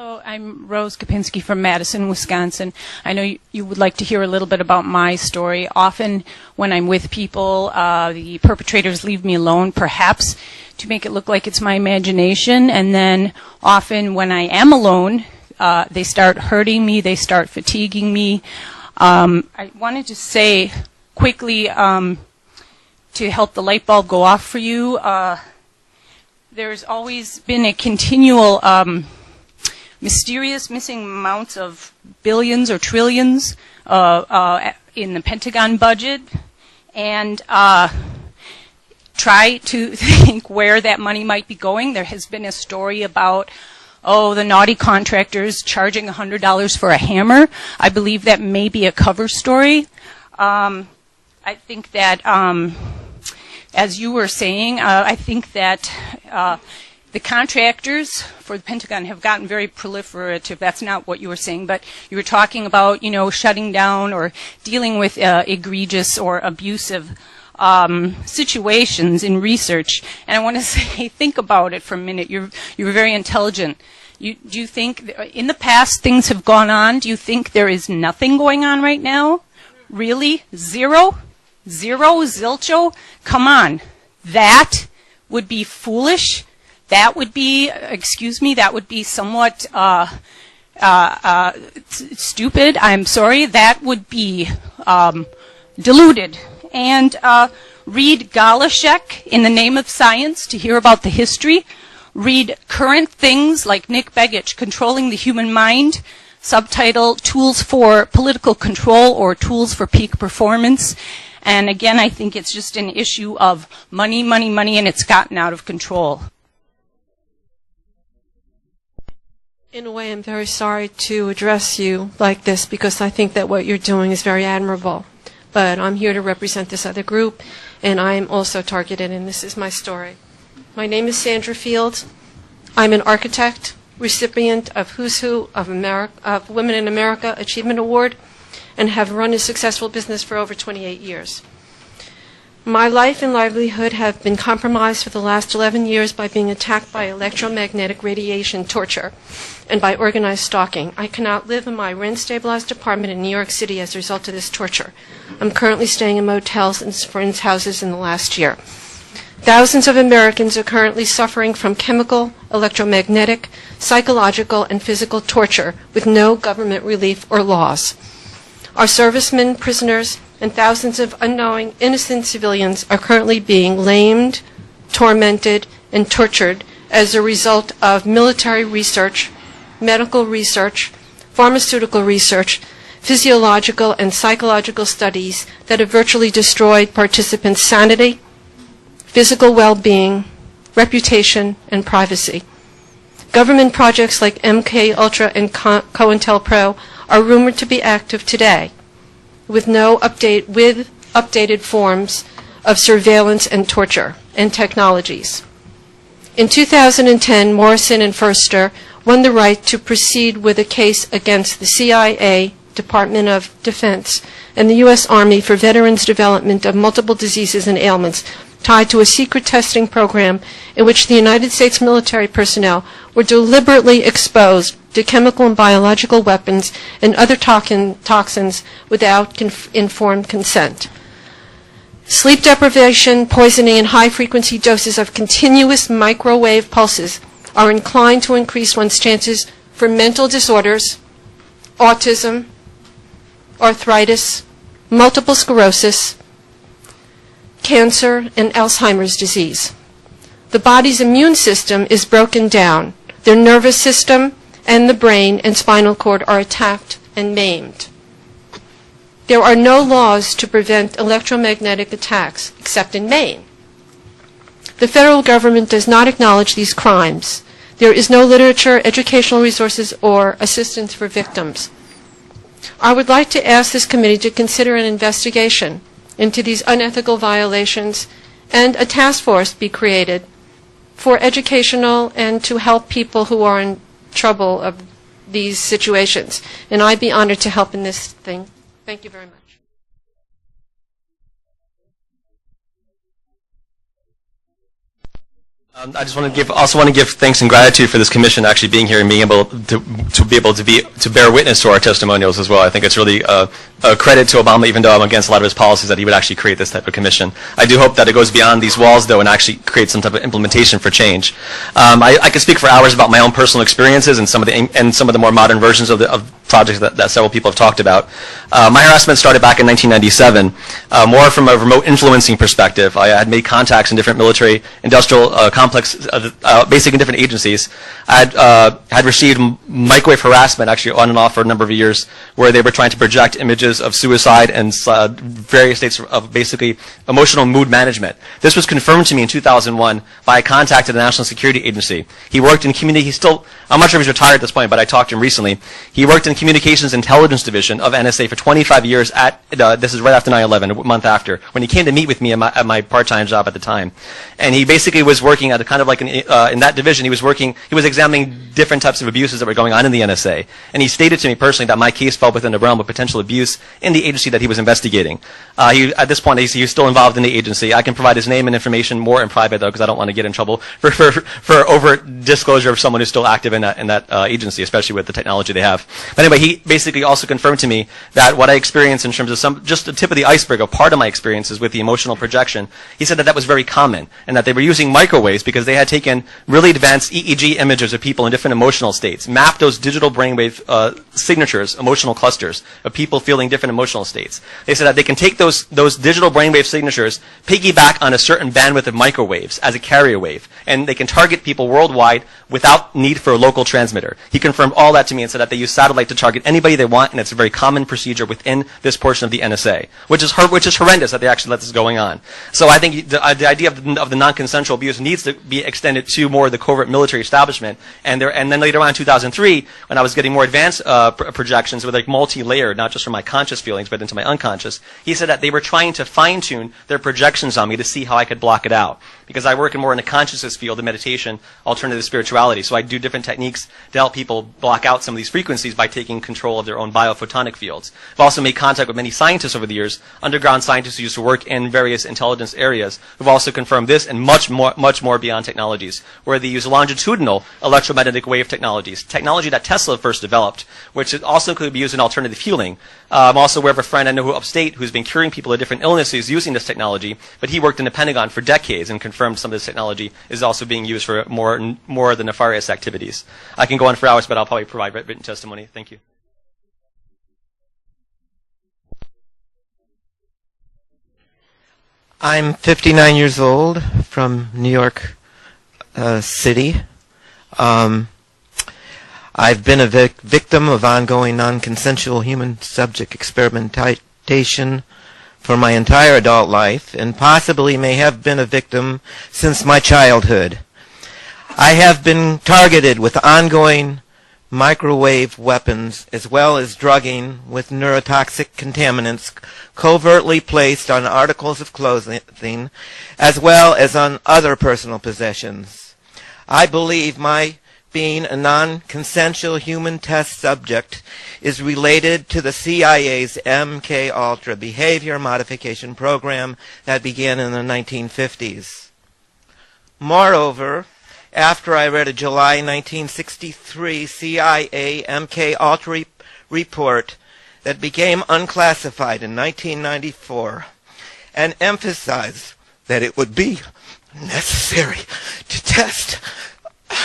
Hello, I'm Rose Kopinski from Madison, Wisconsin. I know you would like to hear a little bit about my story. Often when I'm with people, the perpetrators leave me alone, perhaps to make it look like it's my imagination. And then often when I am alone, they start hurting me, they start fatiguing me. I wanted to say quickly, to help the light bulb go off for you, there's always been a continual mysterious missing amounts of billions or trillions in the Pentagon budget, and try to think where that money might be going. There has been a story about, the naughty contractors charging $100 for a hammer. I believe that may be a cover story. I think that, as you were saying, I think that the contractors for the Pentagon have gotten very proliferative. That's not what you were saying, but you were talking about, shutting down or dealing with egregious or abusive situations in research. And I want to say, think about it for a minute. You're very intelligent. Do you think in the past things have gone on? Do you think there is nothing going on right now? Really? Zero? Zilcho? Come on. That would be foolish. That would be, that would be somewhat stupid. I'm sorry. That would be deluded. And read Galashek, In the Name of Science, to hear about the history. Read current things like Nick Begich, Controlling the Human Mind, subtitle Tools for Political Control or Tools for Peak Performance. And again, I think it's just an issue of money, money, money, and it's gotten out of control. In a way, I'm very sorry to address you like this because I think that what you're doing is very admirable. But I'm here to represent this other group, and I am also targeted, and this is my story. My name is Sandra Fields. I'm an architect, recipient of Who's Who of Women in America Achievement Award, and have run a successful business for over 28 years. My life and livelihood have been compromised for the last 11 years by being attacked by electromagnetic radiation torture and by organized stalking. I cannot live in my rent-stabilized apartment in New York City as a result of this torture. I'm currently staying in motels and friends' houses in the last year. Thousands of Americans are currently suffering from chemical, electromagnetic, psychological, and physical torture with no government relief or laws. Our servicemen, prisoners, and thousands of unknowing, innocent civilians are currently being lamed, tormented, and tortured as a result of military research, medical research, pharmaceutical research, physiological and psychological studies that have virtually destroyed participants' sanity, physical well-being, reputation, and privacy. Government projects like MKUltra and COINTELPRO are rumored to be active today, with updated forms of surveillance and torture and technologies. In 2010, Morrison and Furster won the right to proceed with a case against the CIA, Department of Defense, and the U.S. Army for veterans' development of multiple diseases and ailments tied to a secret testing program in which the United States military personnel were deliberately exposed to chemical and biological weapons and other toxins without informed consent. Sleep deprivation, poisoning, and high-frequency doses of continuous microwave pulses are inclined to increase one's chances for mental disorders, autism, arthritis, multiple sclerosis, cancer, and Alzheimer's disease. The body's immune system is broken down. Their nervous system and the brain and spinal cord are attacked and maimed. There are no laws to prevent electromagnetic attacks, except in Maine. The federal government does not acknowledge these crimes. There is no literature, educational resources, or assistance for victims. I would like to ask this committee to consider an investigation into these unethical violations and a task force be created for educational and to help people who are in trouble of these situations. And I'd be honored to help in this thing. Thank you very much. I just also want to give thanks and gratitude for this commission actually being here and being able to bear witness to our testimonials as well. I think it's really a credit to Obama, even though I'm against a lot of his policies, that he would actually create this type of commission. I do hope that it goes beyond these walls, though, and actually creates some type of implementation for change. I could speak for hours about my own personal experiences and some of the more modern versions of projects that several people have talked about. My harassment started back in 1997, more from a remote influencing perspective. I had made contacts in different military, industrial complex, basically in different agencies. I had received microwave harassment actually on and off for a number of years, where they were trying to project images of suicide and various states of basically emotional mood management. This was confirmed to me in 2001 by a contact at the National Security Agency. He worked in I'm not sure if he's retired at this point, but I talked to him recently. He worked in Communications Intelligence Division of NSA for 25 years this is right after 9/11, a month after, when he came to meet with me at my part-time job at the time. And he basically was working at a kind of like in that division, he was examining different types of abuses that were going on in the NSA. And he stated to me personally that my case fell within the realm of potential abuse in the agency that he was investigating. At this point, he was still involved in the agency. I can provide his name and information more in private, though, because I don't want to get in trouble for overt disclosure of someone who's still active in that agency, especially with the technology they have. But anyway, he basically also confirmed to me that what I experienced in terms of just the tip of the iceberg of part of my experiences with the emotional projection, he said that was very common, and that they were using microwaves because they had taken really advanced EEG images of people in different emotional states, mapped those digital brainwave signatures, emotional clusters of people feeling different emotional states. They said that they can take those digital brainwave signatures, piggyback on a certain bandwidth of microwaves as a carrier wave, and they can target people worldwide without need for a local transmitter. He confirmed all that to me and said that they use satellite to target anybody they want, and it's a very common procedure within this portion of the NSA, which is horrendous that they actually let this going on. So I think the idea of the non-consensual abuse needs to be extended to more of the covert military establishment. And then later on in 2003, when I was getting more advanced projections with like multi-layered, not just from my conscious feelings, but into my unconscious, he said that they were trying to fine-tune their projections on me to see how I could block it out. Because I work more in the consciousness field of meditation, alternative spirituality. So I do different techniques to help people block out some of these frequencies by taking control of their own biophotonic fields. I've also made contact with many scientists over the years, underground scientists who used to work in various intelligence areas, who've also confirmed this and much more beyond technologies, where they use longitudinal electromagnetic wave technologies, technology that Tesla first developed, which also could be used in alternative healing. I'm also aware of a friend I know upstate who's been curing people of different illnesses using this technology, but he worked in the Pentagon for decades and confirmed some of this technology is also being used for more of the nefarious activities. I can go on for hours, but I'll probably provide written testimony. Thank you. I'm 59 years old from New York City. I've been a victim of ongoing non-consensual human subject experimentation for my entire adult life, and possibly may have been a victim since my childhood. I have been targeted with ongoing microwave weapons, as well as drugging with neurotoxic contaminants covertly placed on articles of clothing, as well as on other personal possessions. I believe my being a non-consensual human test subject is related to the CIA's MK-Ultra behavior modification program that began in the 1950s. Moreover, after I read a July 1963 CIA MK-Ultra report that became unclassified in 1994 and emphasized that it would be necessary to test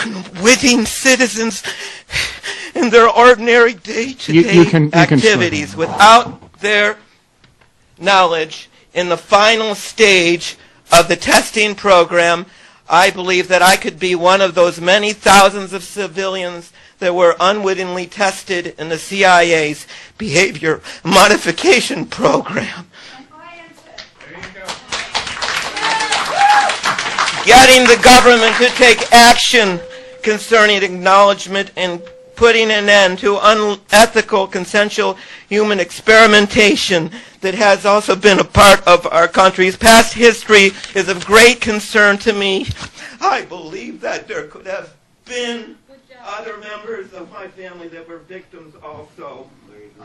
unwitting citizens in their ordinary day-to-day activities without their knowledge in the final stage of the testing program, I believe that I could be one of those many thousands of civilians that were unwittingly tested in the CIA's behavior modification program. Getting the government to take action concerning acknowledgement and putting an end to unethical consensual human experimentation that has also been a part of our country's past history is of great concern to me. I believe that there could have been other members of my family that were victims also.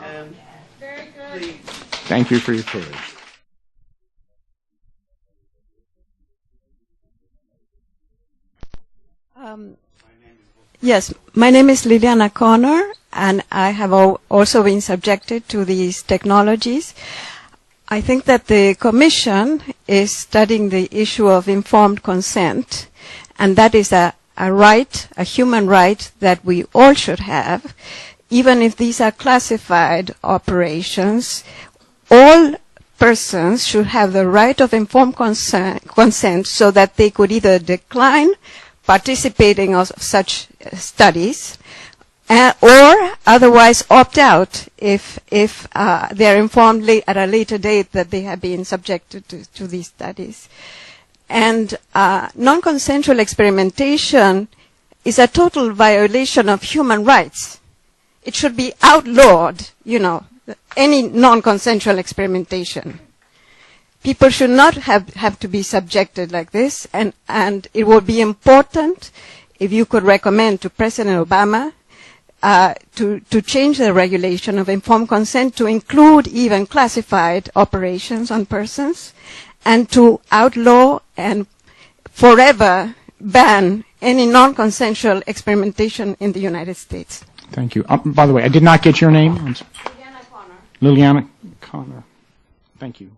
And very good. Please. Thank you for your courage. Yes, my name is Liliana Connor, and I have also been subjected to these technologies. I think that the Commission is studying the issue of informed consent, and that is a right, a human right that we all should have. Even if these are classified operations, all persons should have the right of informed consent so that they could either decline participating of such studies or otherwise opt out if they are informed at a later date that they have been subjected to these studies. And non-consensual experimentation is a total violation of human rights. It should be outlawed, any non-consensual experimentation. People should not have to be subjected like this, and it would be important if you could recommend to President Obama to change the regulation of informed consent to include even classified operations on persons, and to outlaw and forever ban any non-consensual experimentation in the United States. Thank you. By the way, I did not get your name. Liliana Connor. Liliana Connor. Thank you.